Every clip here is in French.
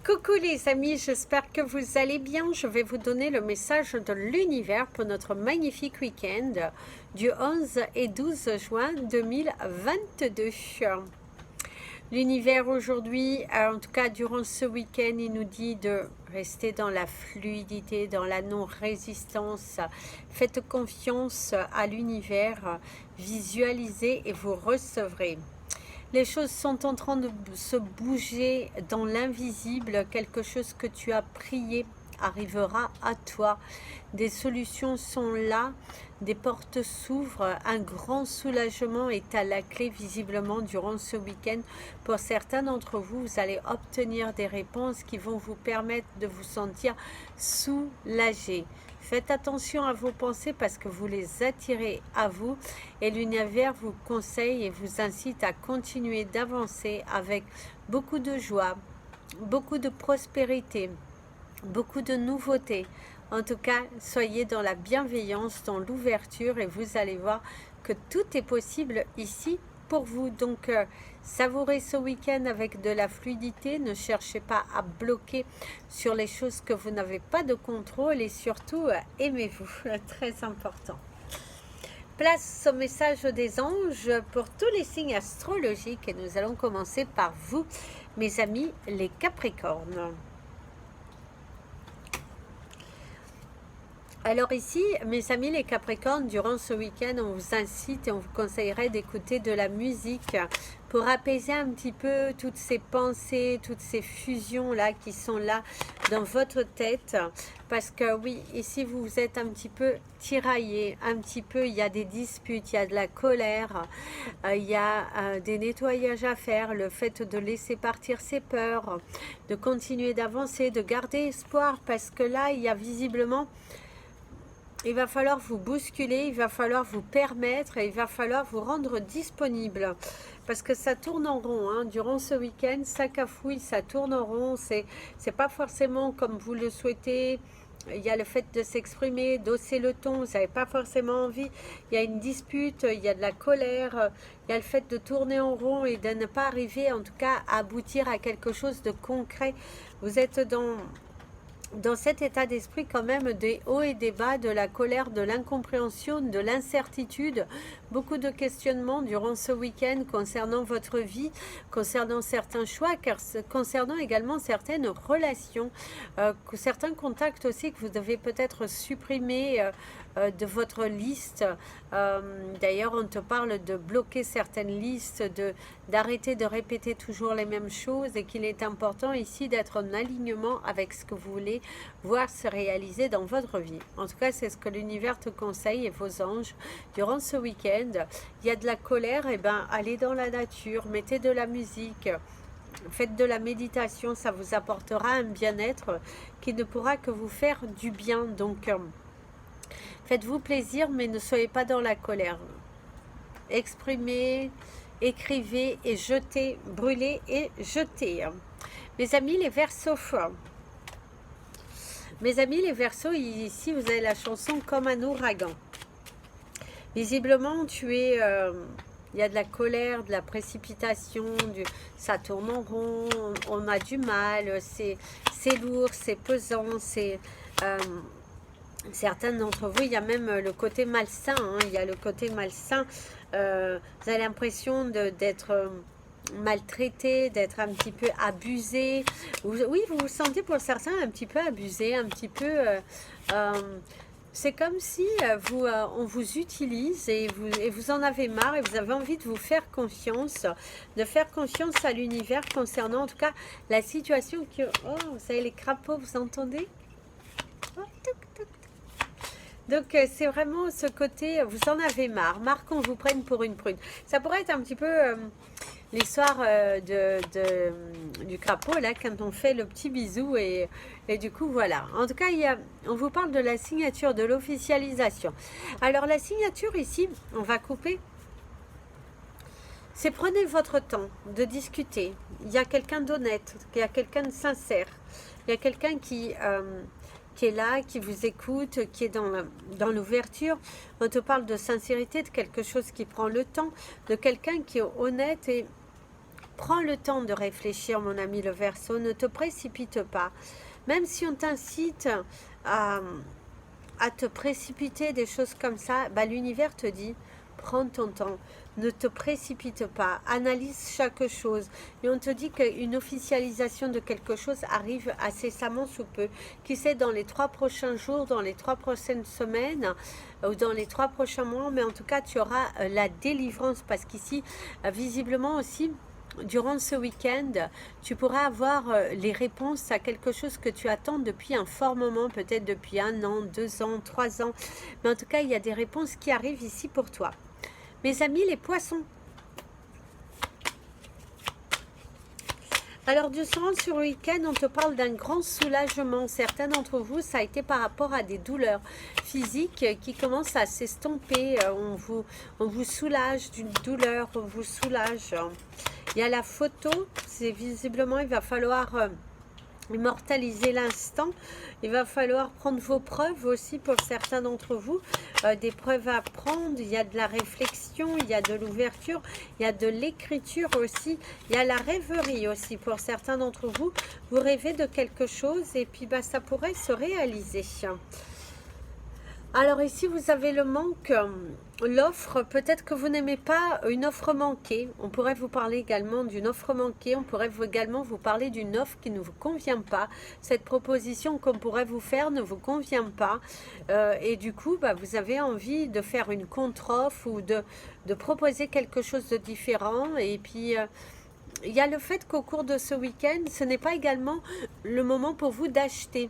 Coucou les amis, j'espère que vous allez bien. Je vais vous donner le message de l'univers pour notre magnifique week-end du 11 et 12 juin 2022. L'univers aujourd'hui, en tout cas durant ce week-end, il nous dit de rester dans la fluidité, dans la non-résistance. Faites confiance à l'univers, visualisez et vous recevrez. Les choses sont en train de se bouger dans l'invisible. Quelque chose que tu as prié arrivera à toi. Des solutions sont là, des portes s'ouvrent, un grand soulagement est à la clé visiblement durant ce week-end. Pour certains d'entre vous, vous allez obtenir des réponses qui vont vous permettre de vous sentir soulagé. Faites attention à vos pensées parce que vous les attirez à vous et l'univers vous conseille et vous incite à continuer d'avancer avec beaucoup de joie, beaucoup de prospérité, beaucoup de nouveautés. En tout cas, soyez dans la bienveillance, dans l'ouverture et vous allez voir que tout est possible ici pour vous. Donc, savourez ce week-end avec de la fluidité. Ne cherchez pas à bloquer sur les choses que vous n'avez pas de contrôle et surtout, aimez-vous. Très important. Place au message des anges pour tous les signes astrologiques et nous allons commencer par vous, mes amis, les Capricornes. Alors ici, mes amis les Capricornes, durant ce week-end, on vous incite et on vous conseillerait d'écouter de la musique pour apaiser un petit peu toutes ces pensées, toutes ces fusions-là qui sont là dans votre tête. Parce que oui, ici vous êtes un petit peu tiraillé, un petit peu, il y a des disputes, il y a de la colère, il y a des nettoyages à faire, le fait de laisser partir ses peurs, de continuer d'avancer, de garder espoir parce que là, il y a visiblement... Il va falloir vous bousculer, il va falloir vous permettre et il va falloir vous rendre disponible. Parce que ça tourne en rond, hein. Durant ce week-end, ça cafouille, ça tourne en rond. C'est pas forcément comme vous le souhaitez. Il y a le fait de s'exprimer, d'hausser le ton, vous n'avez pas forcément envie. Il y a une dispute, il y a de la colère, il y a le fait de tourner en rond et de ne pas arriver en tout cas à aboutir à quelque chose de concret. Vous êtes dans cet état d'esprit quand même des hauts et des bas, de la colère, de l'incompréhension, de l'incertitude, beaucoup de questionnements durant ce week-end concernant votre vie, concernant certains choix, concernant également certaines relations, certains contacts aussi que vous devez peut-être supprimer de votre liste. D'ailleurs, on te parle de bloquer certaines listes, d'arrêter de répéter toujours les mêmes choses et qu'il est important ici d'être en alignement avec ce que vous voulez voir se réaliser dans votre vie. En tout cas, c'est ce que l'univers te conseille et vos anges. Durant ce week-end, il y a de la colère, et ben allez dans la nature, mettez de la musique, faites de la méditation, ça vous apportera un bien-être qui ne pourra que vous faire du bien. Donc, faites-vous plaisir, mais ne soyez pas dans la colère. Exprimez, écrivez et jetez, brûlez et jetez. Mes amis, les Verseaux. Mes amis, les Verseaux, ici, vous avez la chanson Comme un ouragan. Visiblement, il y a de la colère, de la précipitation, ça tourne en rond, on a du mal, c'est lourd, c'est pesant, certains d'entre vous, il y a même le côté malsain, hein, il y a le côté malsain, vous avez l'impression d'être maltraité, d'être un petit peu abusé. Oui, vous vous sentez pour certains un petit peu abusé, un petit peu... c'est comme si on vous utilise et vous en avez marre et vous avez envie de vous faire confiance, de faire confiance à l'univers concernant en tout cas la situation que... Oh, vous savez les crapauds, vous entendez? Oh, touc, touc. Donc c'est vraiment ce côté, vous en avez marre qu'on vous prenne pour une prune. Ça pourrait être un petit peu l'histoire du crapaud, là, quand on fait le petit bisou et du coup, voilà. En tout cas, on vous parle de la signature, de l'officialisation. Alors, la signature, ici, on va couper. C'est prenez votre temps de discuter. Il y a quelqu'un d'honnête, il y a quelqu'un de sincère, il y a quelqu'un qui est là, qui vous écoute, qui est dans l'ouverture. On te parle de sincérité, de quelque chose qui prend le temps, de quelqu'un qui est honnête et Prends le temps de réfléchir, mon ami le Verseau, ne te précipite pas. Même si on t'incite à, à te précipiter, des choses comme ça, bah, l'univers te dit, prends ton temps, ne te précipite pas, analyse chaque chose. Et on te dit qu'une officialisation de quelque chose arrive incessamment sous peu. Qui sait, dans les 3 prochains jours, dans les 3 prochaines semaines, ou dans les 3 prochains mois, mais en tout cas, tu auras la délivrance, parce qu'ici, visiblement aussi, durant ce week-end, tu pourras avoir les réponses à quelque chose que tu attends depuis un fort moment, peut-être depuis 1 an, 2 ans, 3 ans. Mais en tout cas, il y a des réponses qui arrivent ici pour toi. Mes amis, les poissons. Alors, durant ce week-end, on te parle d'un grand soulagement. Certains d'entre vous, ça a été par rapport à des douleurs physiques qui commencent à s'estomper. On vous soulage d'une douleur, on vous soulage. Il y a la photo, c'est visiblement, il va falloir immortaliser l'instant. Il va falloir prendre vos preuves aussi pour certains d'entre vous, des preuves à prendre. Il y a de la réflexion, il y a de l'ouverture, il y a de l'écriture aussi, il y a la rêverie aussi pour certains d'entre vous. Vous rêvez de quelque chose et puis bah, ça pourrait se réaliser. Alors ici, vous avez le manque, l'offre. Peut-être que vous n'aimez pas une offre manquée. On pourrait vous parler également d'une offre manquée. On pourrait également vous parler d'une offre qui ne vous convient pas. Cette proposition qu'on pourrait vous faire ne vous convient pas. Et du coup, bah, vous avez envie de faire une contre-offre ou de proposer quelque chose de différent. Et puis... il y a le fait qu'au cours de ce week-end, ce n'est pas également le moment pour vous d'acheter.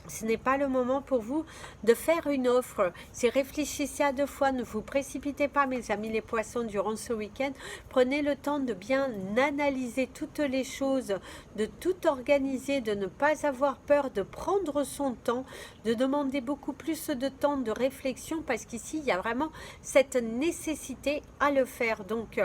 Ce n'est pas le moment pour vous de faire une offre. C'est réfléchissez à 2 fois, ne vous précipitez pas, mes amis les poissons, durant ce week-end. Prenez le temps de bien analyser toutes les choses, de tout organiser, de ne pas avoir peur, de prendre son temps, de demander beaucoup plus de temps de réflexion, parce qu'ici, il y a vraiment cette nécessité à le faire. Donc,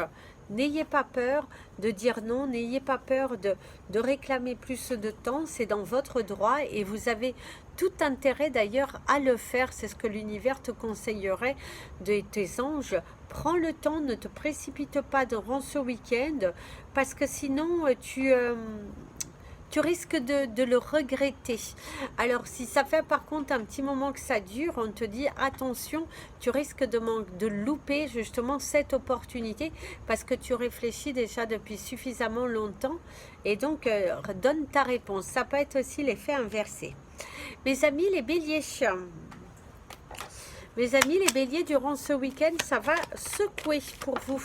n'ayez pas peur de dire non, n'ayez pas peur de réclamer plus de temps, c'est dans votre droit et vous avez tout intérêt d'ailleurs à le faire, c'est ce que l'univers te conseillerait de tes anges. Prends le temps, ne te précipite pas durant ce week-end parce que sinon tu risques de le regretter. Alors, si ça fait par contre un petit moment que ça dure, on te dit attention, tu risques de louper justement cette opportunité parce que tu réfléchis déjà depuis suffisamment longtemps et donc donne ta réponse. Ça peut être aussi l'effet inversé. Mes amis, les béliers. Mes amis, les béliers, durant ce week-end, ça va secouer pour vous.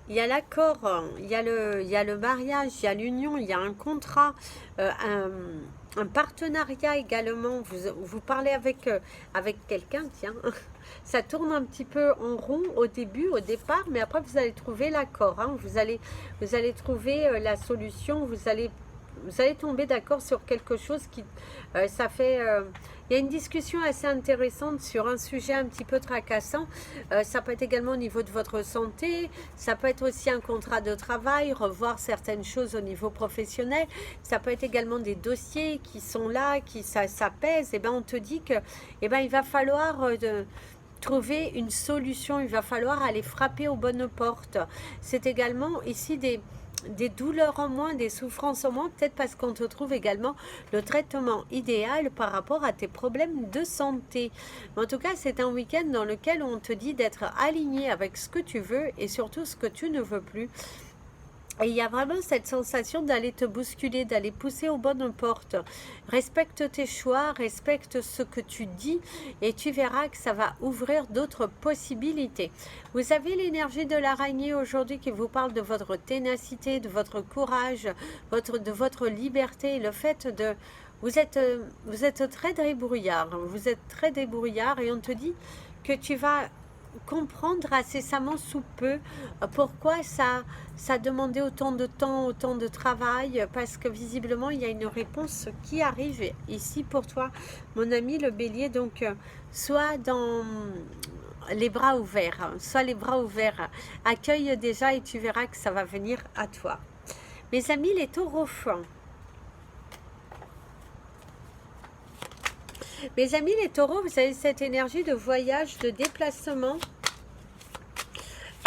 Il y a l'accord, il y a le mariage, il y a l'union, il y a un contrat, un partenariat également. Vous parlez avec quelqu'un, tiens. Ça tourne un petit peu en rond au début, au départ, mais après vous allez trouver l'accord. Hein. Vous allez trouver la solution, vous allez tomber d'accord sur quelque chose qui, ça fait... il y a une discussion assez intéressante sur un sujet un petit peu tracassant. Ça peut être également au niveau de votre santé, ça peut être aussi un contrat de travail, revoir certaines choses au niveau professionnel. Ça peut être également des dossiers qui sont là, qui ça pèse. Et ben on te dit que, il va falloir trouver une solution. Il va falloir aller frapper aux bonnes portes. C'est également ici des douleurs en moins, des souffrances en moins, peut-être parce qu'on te trouve également le traitement idéal par rapport à tes problèmes de santé. En tout cas, c'est un week-end dans lequel on te dit d'être aligné avec ce que tu veux et surtout ce que tu ne veux plus. Et il y a vraiment cette sensation d'aller te bousculer, d'aller pousser aux bonnes portes. Respecte tes choix, respecte ce que tu dis et tu verras que ça va ouvrir d'autres possibilités. Vous avez l'énergie de l'araignée aujourd'hui qui vous parle de votre ténacité, de votre courage, de votre liberté, le fait de... Vous êtes très débrouillard, vous êtes très débrouillard et on te dit que tu vas comprendre incessamment sous peu pourquoi ça demandait autant de temps, autant de travail, parce que visiblement il y a une réponse qui arrive ici pour toi, mon ami le bélier. Donc soit dans les bras ouverts, accueille déjà et tu verras que ça va venir à toi. Mes amis les taureaux, mes amis les taureaux, vous avez cette énergie de voyage, de déplacement.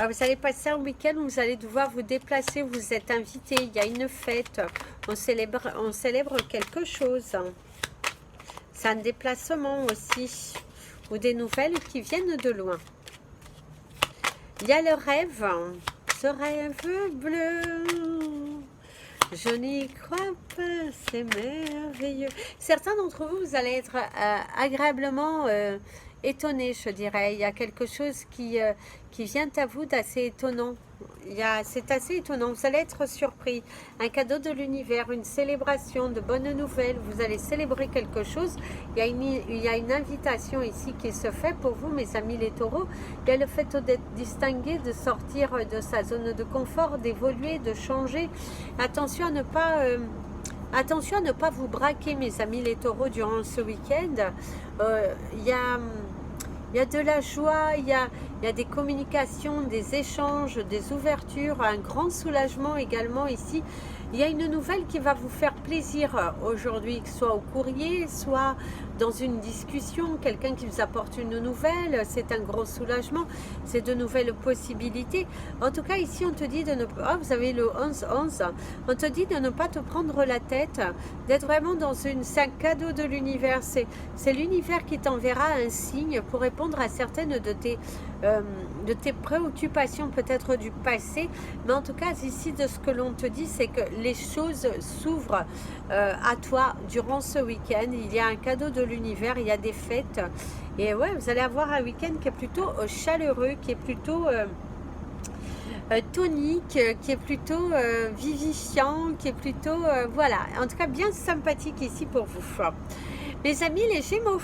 Vous allez passer un week-end où vous allez devoir vous déplacer, vous êtes invité, il y a une fête, on célèbre quelque chose. C'est un déplacement aussi, ou des nouvelles qui viennent de loin. Il y a le rêve, ce rêve bleu, je n'y crois pas, c'est merveilleux. Certains d'entre vous, vous allez être agréablement étonnés, je dirais. Il y a quelque chose qui vient à vous d'assez étonnant. C'est assez étonnant, vous allez être surpris. Un cadeau de l'univers, une célébration, de bonnes nouvelles, vous allez célébrer quelque chose. Il y a une invitation ici qui se fait pour vous, mes amis les taureaux. Il y a le fait d'être distingué, de sortir de sa zone de confort, d'évoluer, de changer. Attention à ne pas... Attention à ne pas vous braquer, mes amis les taureaux, durant ce week-end. Il y a de la joie, il y a des communications, des échanges, des ouvertures, un grand soulagement également ici. Il y a une nouvelle qui va vous faire plaisir aujourd'hui, que ce soit au courrier, soit dans une discussion, quelqu'un qui vous apporte une nouvelle, c'est un gros soulagement, c'est de nouvelles possibilités. En tout cas, ici, on te dit de ne pas, vous avez le 11-11, on te dit de ne pas te prendre la tête, d'être vraiment c'est un cadeau de l'univers, c'est l'univers qui t'enverra un signe pour répondre à certaines de tes préoccupations peut-être du passé, mais en tout cas ici de ce que l'on te dit, c'est que les choses s'ouvrent à toi durant ce week-end. Il y a un cadeau de l'univers, il y a des fêtes, et ouais, vous allez avoir un week-end qui est plutôt chaleureux, qui est plutôt tonique, qui est plutôt vivifiant, qui est plutôt voilà, en tout cas bien sympathique ici pour vous. Mes amis les Gémeaux,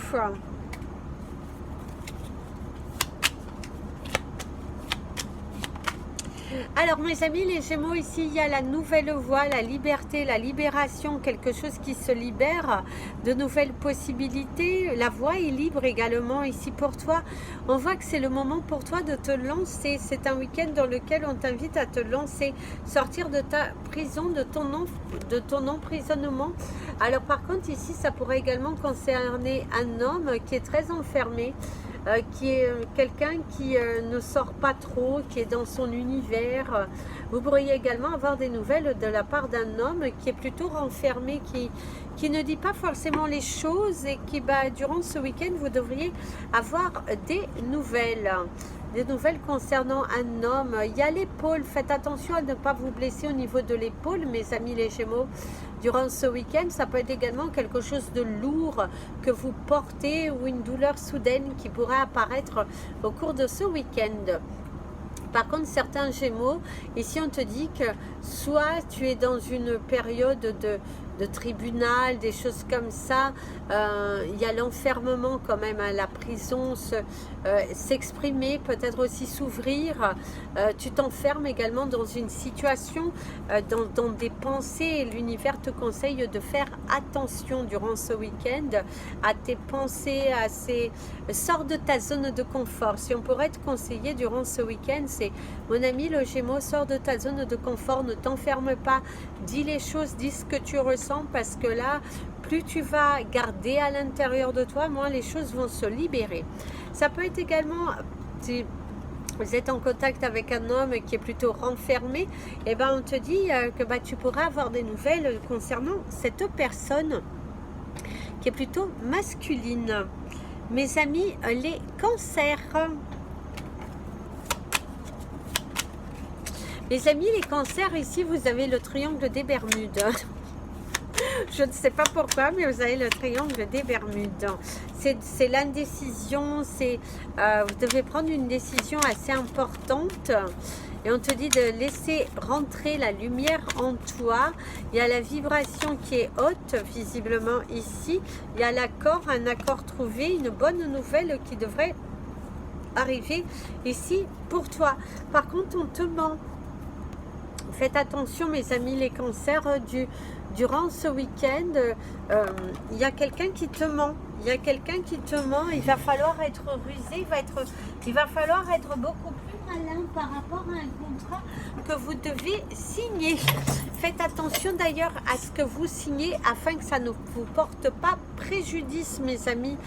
alors mes amis les Gémeaux, ici il y a la nouvelle voie, la liberté, la libération, quelque chose qui se libère, de nouvelles possibilités. La voie est libre également ici pour toi. On voit que c'est le moment pour toi de te lancer. C'est un week-end dans lequel on t'invite à te lancer, sortir de ta prison, de ton emprisonnement. Alors par contre ici ça pourrait également concerner un homme qui est très enfermé, qui est quelqu'un qui ne sort pas trop, qui est dans son univers. Vous pourriez également avoir des nouvelles de la part d'un homme qui est plutôt renfermé, qui ne dit pas forcément les choses et qui, durant ce week-end, vous devriez avoir des nouvelles. Des nouvelles concernant un homme. Il y a l'épaule, faites attention à ne pas vous blesser au niveau de l'épaule, mes amis les Gémeaux. Durant ce week-end, ça peut être également quelque chose de lourd que vous portez ou une douleur soudaine qui pourrait apparaître au cours de ce week-end. Par contre, certains Gémeaux, ici on te dit que soit tu es dans une période de tribunal, des choses comme ça, il y a l'enfermement quand même, hein, la prison, s'exprimer, peut-être aussi s'ouvrir, tu t'enfermes également dans une situation, dans des pensées, et l'univers te conseille de faire attention durant ce week-end à tes pensées, sors de ta zone de confort. Si on pourrait te conseiller durant ce week-end, c'est mon ami le Gémeaux, sors de ta zone de confort, ne t'enferme pas, dis les choses, dis ce que tu ressens, parce que là, plus tu vas garder à l'intérieur de toi, moins les choses vont se libérer. Ça peut être également, si vous êtes en contact avec un homme qui est plutôt renfermé, et on te dit que tu pourras avoir des nouvelles concernant cette personne qui est plutôt masculine. Mes amis, les cancers. Les amis, les cancers, ici, vous avez le triangle des Bermudes. Je ne sais pas pourquoi, mais vous avez le triangle des Bermudes. C'est l'indécision, vous devez prendre une décision assez importante. Et on te dit de laisser rentrer la lumière en toi. Il y a la vibration qui est haute, visiblement ici. Il y a l'accord, un accord trouvé, une bonne nouvelle qui devrait arriver ici pour toi. Par contre, on te ment. Faites attention, mes amis les cancers, durant ce week-end, il y a quelqu'un qui te ment. Il y a quelqu'un qui te ment. Il va falloir être rusé, il va falloir être beaucoup plus Alain, par rapport à un contrat que vous devez signer. Faites attention d'ailleurs à ce que vous signez afin que ça ne vous porte pas préjudice, mes amis.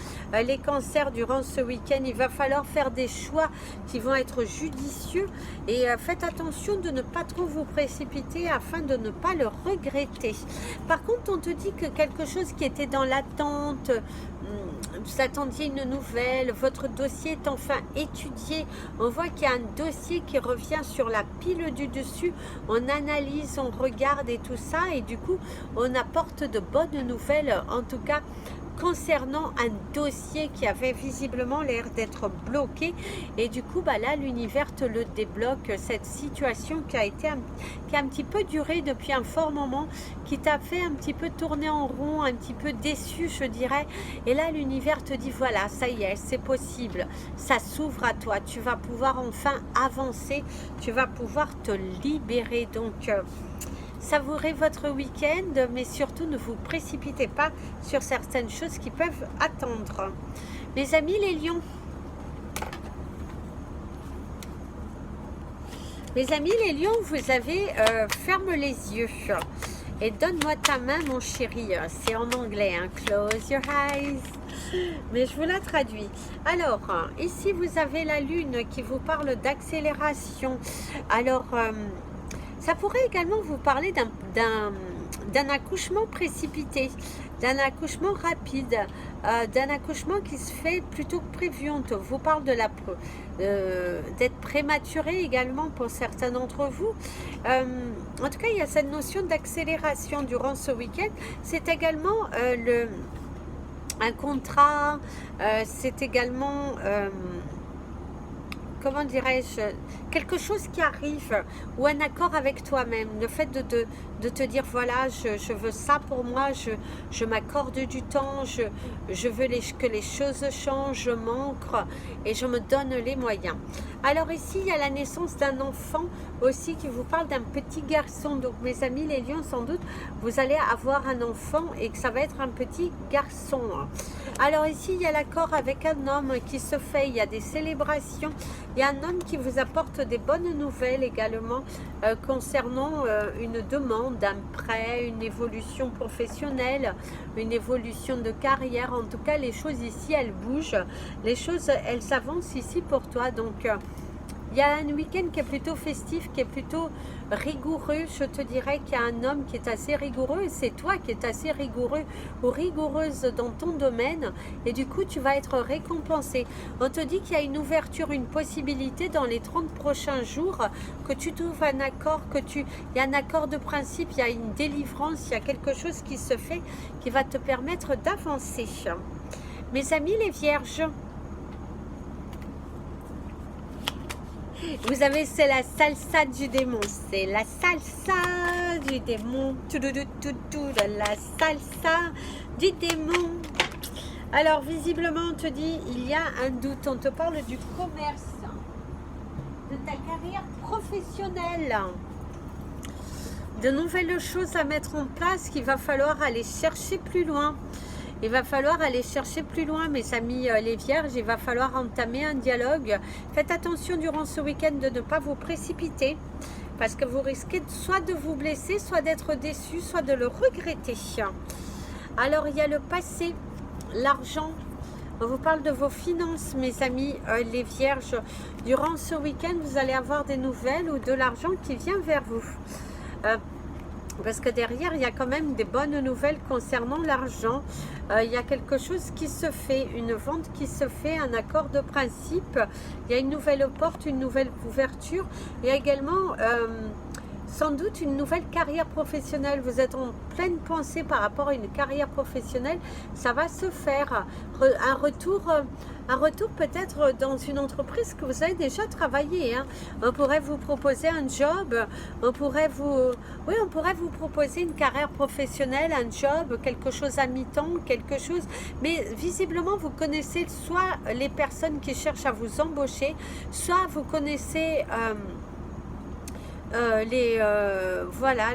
Les cancers, durant ce week-end, il va falloir faire des choix qui vont être judicieux et faites attention de ne pas trop vous précipiter afin de ne pas le regretter. Par contre, on te dit que quelque chose qui était dans l'attente, vous attendiez une nouvelle, votre dossier est enfin étudié, on voit qu'il y a un dossier qui revient sur la pile du dessus, on analyse, on regarde et tout ça, et du coup on apporte de bonnes nouvelles, en tout cas concernant un dossier qui avait visiblement l'air d'être bloqué, et du coup là l'univers te le débloque, cette situation qui a un petit peu duré depuis un fort moment, qui t'a fait un petit peu tourner en rond, un petit peu déçu je dirais, et là l'univers te dit voilà, ça y est, c'est possible, ça s'ouvre à toi, tu vas pouvoir enfin avancer, tu vas pouvoir te libérer. Donc savourez votre week-end, mais surtout ne vous précipitez pas sur certaines choses qui peuvent attendre. Mes amis les lions, vous avez ferme les yeux et donne-moi ta main mon chéri, c'est en anglais, hein, close your eyes, mais je vous la traduis. Alors ici vous avez la lune qui vous parle d'accélération. Alors ça pourrait également vous parler d'un accouchement précipité, d'un accouchement rapide, d'un accouchement qui se fait plutôt que prévu. On vous parle d'être prématuré également pour certains d'entre vous. En tout cas, il y a cette notion d'accélération durant ce week-end. C'est également un contrat, c'est également... comment dirais-je, quelque chose qui arrive, ou un accord avec toi-même, le fait de te dire voilà, je veux ça pour moi, je m'accorde du temps, je veux que les choses changent, je m'ancre et je me donne les moyens. Alors ici il y a la naissance d'un enfant aussi qui vous parle d'un petit garçon. Donc mes amis les lions, sans doute vous allez avoir un enfant et que ça va être un petit garçon. Alors ici il y a l'accord avec un homme qui se fait, il y a des célébrations, il y a un homme qui vous apporte des bonnes nouvelles également concernant une demande, un prêt, une évolution professionnelle, une évolution de carrière. En tout cas les choses ici elles bougent, les choses elles s'avancent ici pour toi. Donc il y a un week-end qui est plutôt festif, qui est plutôt rigoureux. Je te dirais qu'il y a un homme qui est assez rigoureux et c'est toi qui es assez rigoureux ou rigoureuse dans ton domaine. Et du coup, tu vas être récompensé. On te dit qu'il y a une ouverture, une possibilité dans les 30 prochains jours, que tu trouves un accord, il y a un accord de principe, il y a une délivrance, il y a quelque chose qui se fait qui va te permettre d'avancer. Mes amis les vierges, vous avez, c'est la salsa du démon, c'est la salsa du démon, la salsa du démon. Alors visiblement on te dit il y a un doute, on te parle du commerce, de ta carrière professionnelle, de nouvelles choses à mettre en place qu'il va falloir aller chercher plus loin. Il va falloir aller chercher plus loin, mes amis les vierges, il va falloir entamer un dialogue. Faites attention durant ce week-end de ne pas vous précipiter, parce que vous risquez soit de vous blesser, soit d'être déçu, soit de le regretter. Alors il y a le passé, l'argent, on vous parle de vos finances, mes amis les vierges. Durant ce week-end, vous allez avoir des nouvelles ou de l'argent qui vient vers vous. Parce que derrière, il y a quand même des bonnes nouvelles concernant l'argent. Il y a quelque chose qui se fait, une vente qui se fait, un accord de principe. Il y a une nouvelle porte, une nouvelle ouverture. Il y a également sans doute une nouvelle carrière professionnelle. Vous êtes en pleine pensée par rapport à une carrière professionnelle. Ça va se faire. Un retour peut-être dans une entreprise que vous avez déjà travaillé. Hein. On pourrait vous proposer un job. On pourrait vous proposer une carrière professionnelle, un job, quelque chose à mi-temps, quelque chose. Mais visiblement, vous connaissez soit les personnes qui cherchent à vous embaucher, soit vous connaissez... voilà,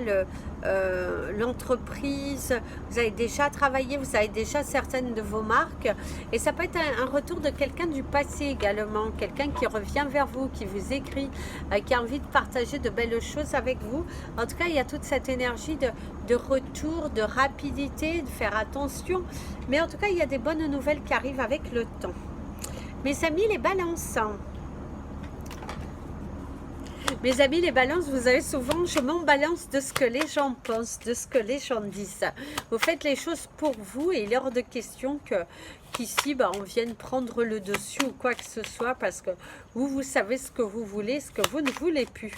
l'entreprise, vous avez déjà travaillé, vous avez déjà certaines de vos marques. Et ça peut être un retour de quelqu'un du passé également, quelqu'un qui revient vers vous, qui vous écrit, qui a envie de partager de belles choses avec vous. En tout cas, il y a toute cette énergie de retour, de rapidité, de faire attention. Mais en tout cas, il y a des bonnes nouvelles qui arrivent avec le temps. Mes amis, les balances. Mes amis, les balances, vous avez souvent, je m'en balance de ce que les gens pensent, de ce que les gens disent. Vous faites les choses pour vous et il est hors de question qu'ici, on vienne prendre le dessus ou quoi que ce soit parce que vous savez ce que vous voulez, ce que vous ne voulez plus.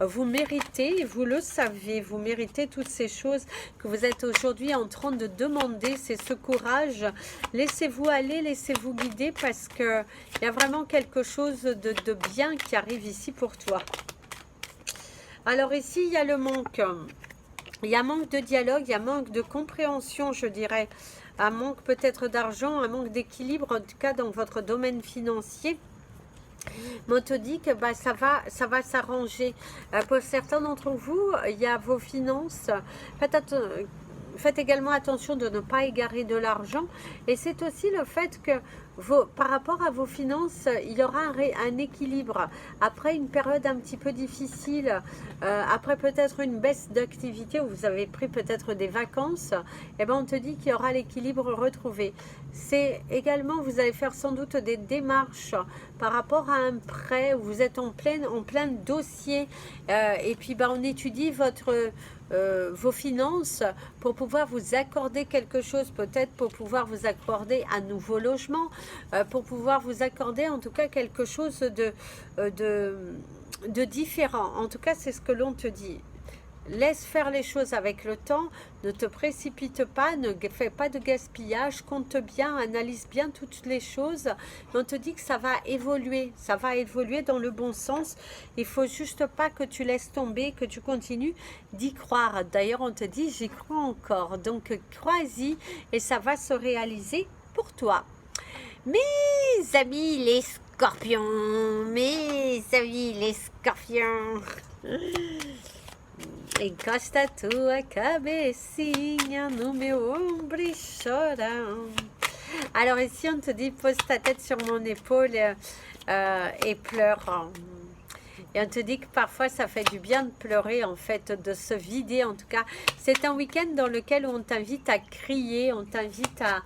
Vous méritez, vous le savez, vous méritez toutes ces choses que vous êtes aujourd'hui en train de demander, c'est ce courage. Laissez-vous aller, laissez-vous guider parce qu'il y a vraiment quelque chose de bien qui arrive ici pour toi. Alors ici, il y a le manque. Il y a manque de dialogue, il y a manque de compréhension, je dirais. Un manque peut-être d'argent, un manque d'équilibre, en tout cas dans votre domaine financier. Mais on te dit que ça va s'arranger. Pour certains d'entre vous, il y a vos finances. Faites également attention de ne pas égarer de l'argent. Et c'est aussi le fait que par rapport à vos finances, il y aura un équilibre. Après une période un petit peu difficile, après peut-être une baisse d'activité où vous avez pris peut-être des vacances, eh ben on te dit qu'il y aura l'équilibre retrouvé. C'est également, vous allez faire sans doute des démarches par rapport à un prêt où vous êtes en plein dossier et puis on étudie vos finances pour pouvoir vous accorder quelque chose, peut-être pour pouvoir vous accorder un nouveau logement, pour pouvoir vous accorder en tout cas quelque chose de différent. En tout cas, c'est ce que l'on te dit. Laisse faire les choses avec le temps, ne te précipite pas, ne fais pas de gaspillage, compte bien, analyse bien toutes les choses. On te dit que ça va évoluer dans le bon sens. Il faut juste pas que tu laisses tomber, que tu continues d'y croire. D'ailleurs, on te dit, j'y crois encore. Donc, crois-y et ça va se réaliser pour toi. Mes amis les scorpions, encosta a tua cabecinha no meu ombro e chora. Alors ici, on te dit, pose ta tête sur mon épaule et pleure. Et on te dit que parfois, ça fait du bien de pleurer, en fait, de se vider. En tout cas, c'est un week-end dans lequel on t'invite à crier, on t'invite à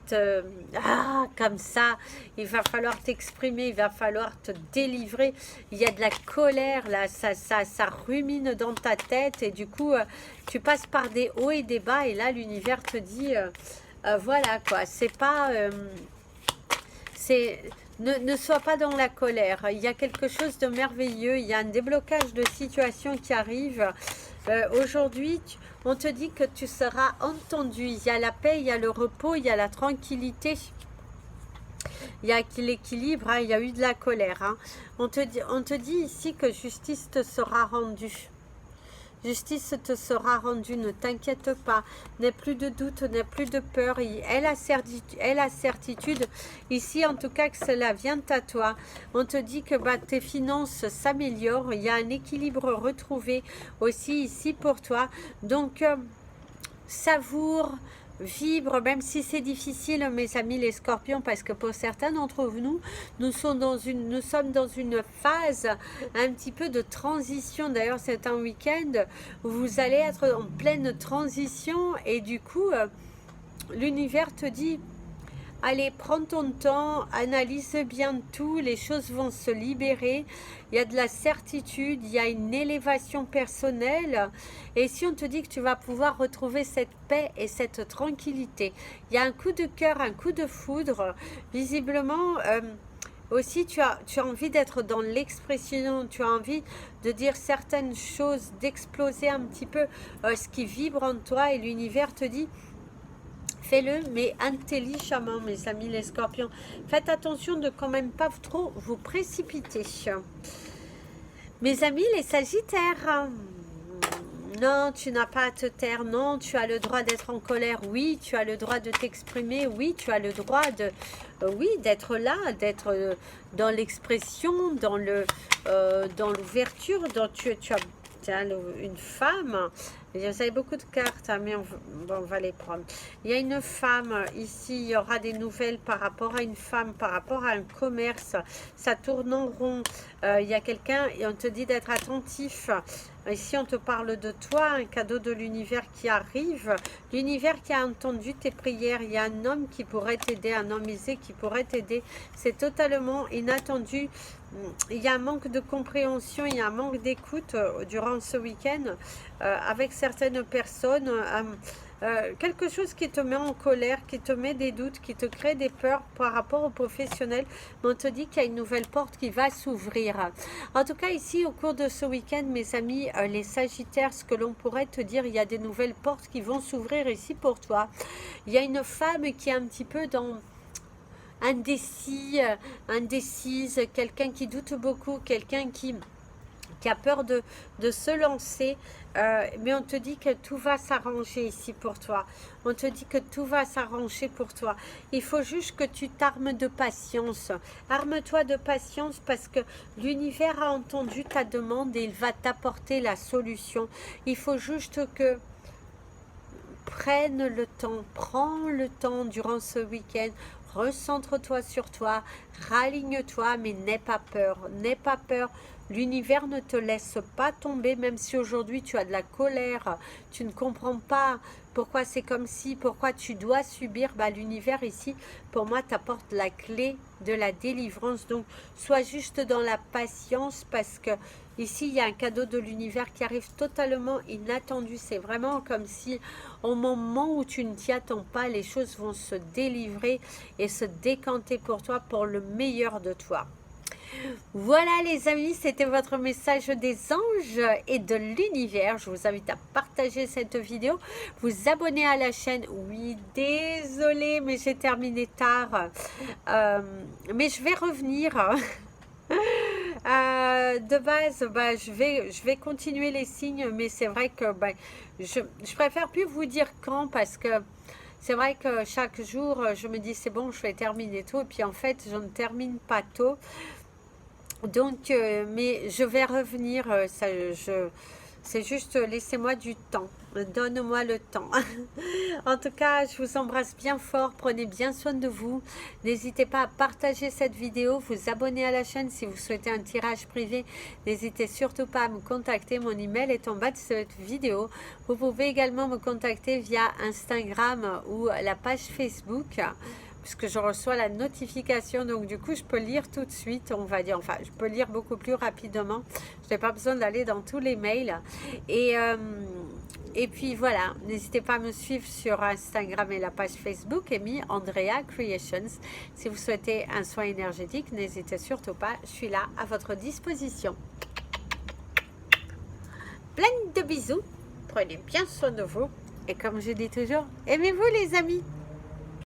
te... Ah, comme ça, il va falloir t'exprimer, il va falloir te délivrer. Il y a de la colère, là, ça rumine dans ta tête. Et du coup, tu passes par des hauts et des bas. Et là, l'univers te dit, voilà, quoi, c'est pas... Ne sois pas dans la colère, il y a quelque chose de merveilleux, il y a un déblocage de situation qui arrive. Aujourd'hui, on te dit que tu seras entendu, il y a la paix, il y a le repos, il y a la tranquillité, il y a l'équilibre, il y a eu de la colère. On te dit ici que justice te sera rendue. Justice te sera rendue, ne t'inquiète pas, n'aie plus de doute, n'aie plus de peur, elle a certitude, ici en tout cas que cela vient à toi. On te dit que tes finances s'améliorent, il y a un équilibre retrouvé aussi ici pour toi, donc savoure, vibre, même si c'est difficile, mes amis les scorpions, parce que pour certains d'entre nous, nous sommes dans une phase un petit peu de transition. D'ailleurs, c'est un week-end où vous allez être en pleine transition et du coup, l'univers te dit, allez, prends ton temps, analyse bien tout, les choses vont se libérer, il y a de la certitude, il y a une élévation personnelle. Et si on te dit que tu vas pouvoir retrouver cette paix et cette tranquillité, il y a un coup de cœur, un coup de foudre, visiblement... aussi, tu as envie d'être dans l'expression, tu as envie de dire certaines choses, d'exploser un petit peu ce qui vibre en toi et l'univers te dit... Fais-le, mais intelligemment, mes amis les scorpions. Faites attention de quand même pas trop vous précipiter. Mes amis les sagittaires. Non, tu n'as pas à te taire. Non, tu as le droit d'être en colère. Oui, tu as le droit de t'exprimer. Oui, tu as le droit de... oui, d'être là, d'être dans l'expression, dans l'ouverture. Tu as une femme Vous avez beaucoup de cartes, hein, mais bon, on va les prendre. Il y a une femme, ici, il y aura des nouvelles par rapport à une femme, par rapport à un commerce. Ça tourne en rond. Il y a quelqu'un et on te dit d'être attentif. Ici, on te parle de toi, un cadeau de l'univers qui arrive. L'univers qui a entendu tes prières. Il y a un homme qui pourrait t'aider, un homme aisé qui pourrait t'aider. C'est totalement inattendu. Il y a un manque de compréhension, il y a un manque d'écoute durant ce week-end avec certaines personnes. Quelque chose qui te met en colère, qui te met des doutes, qui te crée des peurs par rapport au professionnel. Mais on te dit qu'il y a une nouvelle porte qui va s'ouvrir. En tout cas, ici, au cours de ce week-end, mes amis, les Sagittaires, ce que l'on pourrait te dire, il y a des nouvelles portes qui vont s'ouvrir ici pour toi. Il y a une femme qui est un petit peu dans... indécise, quelqu'un qui doute beaucoup, quelqu'un qui a peur de se lancer, mais on te dit que tout va s'arranger ici pour toi. On te dit que tout va s'arranger pour toi. Il faut juste que tu t'armes de patience. Arme-toi de patience parce que l'univers a entendu ta demande et il va t'apporter la solution. Il faut juste que prenne le temps, prends le temps durant ce week-end, recentre-toi sur toi, raligne-toi, mais n'aie pas peur, n'aie pas peur. L'univers ne te laisse pas tomber, même si aujourd'hui tu as de la colère, tu ne comprends pas pourquoi c'est comme si, pourquoi tu dois subir. L'univers ici, pour moi, t'apporte la clé de la délivrance. Donc, sois juste dans la patience parce que ici, il y a un cadeau de l'univers qui arrive totalement inattendu. C'est vraiment comme si, au moment où tu ne t'y attends pas, les choses vont se délivrer et se décanter pour toi, pour le meilleur de toi. Voilà les amis, c'était votre message des anges et de l'univers. Je vous invite à partager cette vidéo, vous abonner à la chaîne. Oui, désolée, mais j'ai terminé tard. Mais je vais revenir. De base, je vais continuer les signes, mais c'est vrai que je préfère plus vous dire quand parce que c'est vrai que chaque jour, je me dis c'est bon, je vais terminer tôt. Et puis en fait, je ne termine pas tôt. Donc, mais je vais revenir, c'est juste laissez-moi du temps, donne-moi le temps. En tout cas, je vous embrasse bien fort, prenez bien soin de vous. N'hésitez pas à partager cette vidéo, vous abonner à la chaîne si vous souhaitez un tirage privé. N'hésitez surtout pas à me contacter, mon email est en bas de cette vidéo. Vous pouvez également me contacter via Instagram ou la page Facebook, puisque je reçois la notification, donc du coup je peux lire tout de suite, on va dire, enfin je peux lire beaucoup plus rapidement, je n'ai pas besoin d'aller dans tous les mails, et puis voilà, n'hésitez pas à me suivre sur Instagram et la page Facebook, Amy Andrea Creations. Si vous souhaitez un soin énergétique, n'hésitez surtout pas, je suis là à votre disposition. Plein de bisous, prenez bien soin de vous, et comme je dis toujours, aimez-vous les amis.